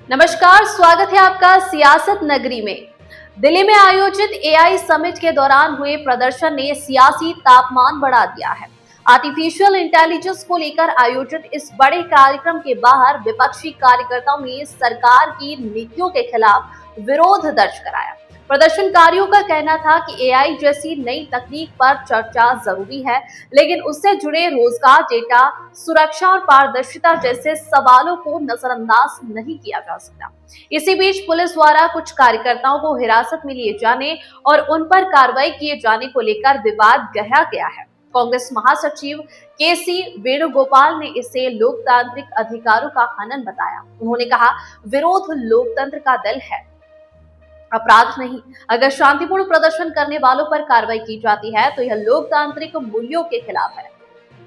नमस्कार, स्वागत है आपका सियासत नगरी में। दिल्ली में आयोजित एआई समिट के दौरान हुए प्रदर्शन ने सियासी तापमान बढ़ा दिया है। आर्टिफिशियल इंटेलिजेंस को लेकर आयोजित इस बड़े कार्यक्रम के बाहर विपक्षी कार्यकर्ताओं ने सरकार की नीतियों के खिलाफ विरोध दर्ज कराया। प्रदर्शनकारियों का कहना था कि एआई जैसी नई तकनीक पर चर्चा जरूरी है, लेकिन उससे जुड़े रोजगार, डेटा सुरक्षा और पारदर्शिता जैसे सवालों को नजरअंदाज नहीं किया जा सकता। इसी बीच पुलिस द्वारा कुछ कार्यकर्ताओं को हिरासत में लिए जाने और उन पर कार्रवाई किए जाने को लेकर विवाद गहरा गया है। कांग्रेस महासचिव केसी वेणुगोपाल ने इसे लोकतांत्रिक अधिकारों का हनन बताया। उन्होंने कहा, विरोध लोकतंत्र का दल है, अपराध नहीं। अगर शांतिपूर्ण प्रदर्शन करने वालों पर कार्रवाई की जाती है तो यह लोकतांत्रिक मूल्यों के खिलाफ है।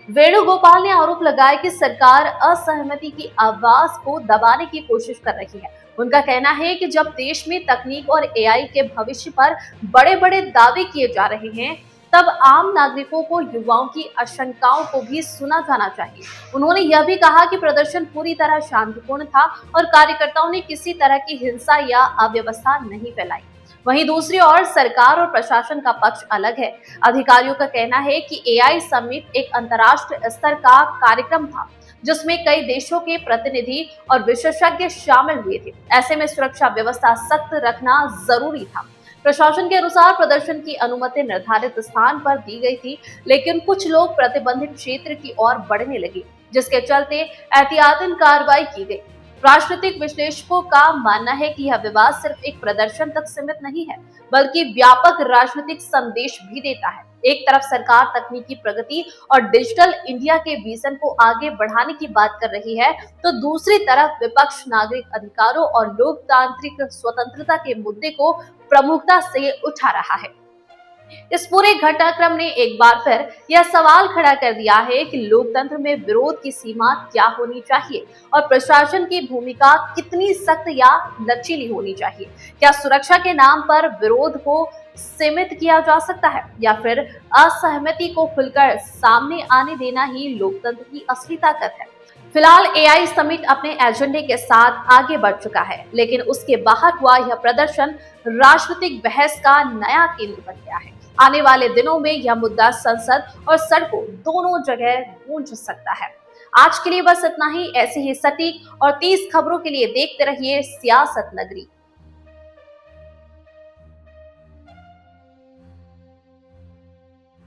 वेणुगोपाल ने आरोप लगाया कि सरकार असहमति की आवाज को दबाने की कोशिश कर रही है। उनका कहना है कि जब देश में तकनीक और एआई के भविष्य पर बड़े बड़े दावे किए जा रहे हैं, तब आम नागरिकों को, युवाओं की आशंकाओं को भी सुना जाना चाहिए। उन्होंने यह भी कहा कि प्रदर्शन पूरी तरह शांतिपूर्ण था और कार्यकर्ताओं ने किसी तरह की हिंसा या अव्यवस्था नहीं फैलाई। वहीं दूसरी ओर सरकार और प्रशासन का पक्ष अलग है। अधिकारियों का कहना है कि एआई समिट एक अंतर्राष्ट्रीय स्तर का कार्यक्रम था, जिसमें कई देशों के प्रतिनिधि और विशेषज्ञ शामिल हुए थे। ऐसे में सुरक्षा व्यवस्था सख्त रखना जरूरी था। प्रशासन के अनुसार प्रदर्शन की अनुमति निर्धारित स्थान पर दी गई थी, लेकिन कुछ लोग प्रतिबंधित क्षेत्र की ओर बढ़ने लगे, जिसके चलते एहतियातन कार्रवाई की गई। राजनीतिक विश्लेषकों का मानना है कि यह विवाद सिर्फ एक प्रदर्शन तक सीमित नहीं है, बल्कि व्यापक राजनीतिक संदेश भी देता है। एक तरफ सरकार तकनीकी प्रगति और डिजिटल इंडिया के विजन को आगे बढ़ाने की बात कर रही है, तो दूसरी तरफ विपक्ष नागरिक अधिकारों और लोकतांत्रिक स्वतंत्रता के मुद्दे को प्रमुखता से उठा रहा है। इस पूरे घटनाक्रम ने एक बार फिर यह सवाल खड़ा कर दिया है कि लोकतंत्र में विरोध की सीमा क्या होनी चाहिए और प्रशासन की भूमिका कितनी सख्त या लचीली होनी चाहिए। क्या सुरक्षा के नाम पर विरोध को सीमित किया जा सकता है या फिर असहमति को खुलकर सामने आने देना ही लोकतंत्र की असली ताकत है। फिलहाल एआई समिट अपने एजेंडे के साथ आगे बढ़ चुका है, लेकिन उसके बाहर हुआ यह प्रदर्शन राजनीतिक बहस का नया केंद्र बन गया है। आने वाले दिनों में यह मुद्दा संसद और सड़कों दोनों जगह गूंज सकता है। आज के लिए बस इतना ही। ऐसी ही सटीक और तेज खबरों के लिए देखते रहिए सियासत नगरी।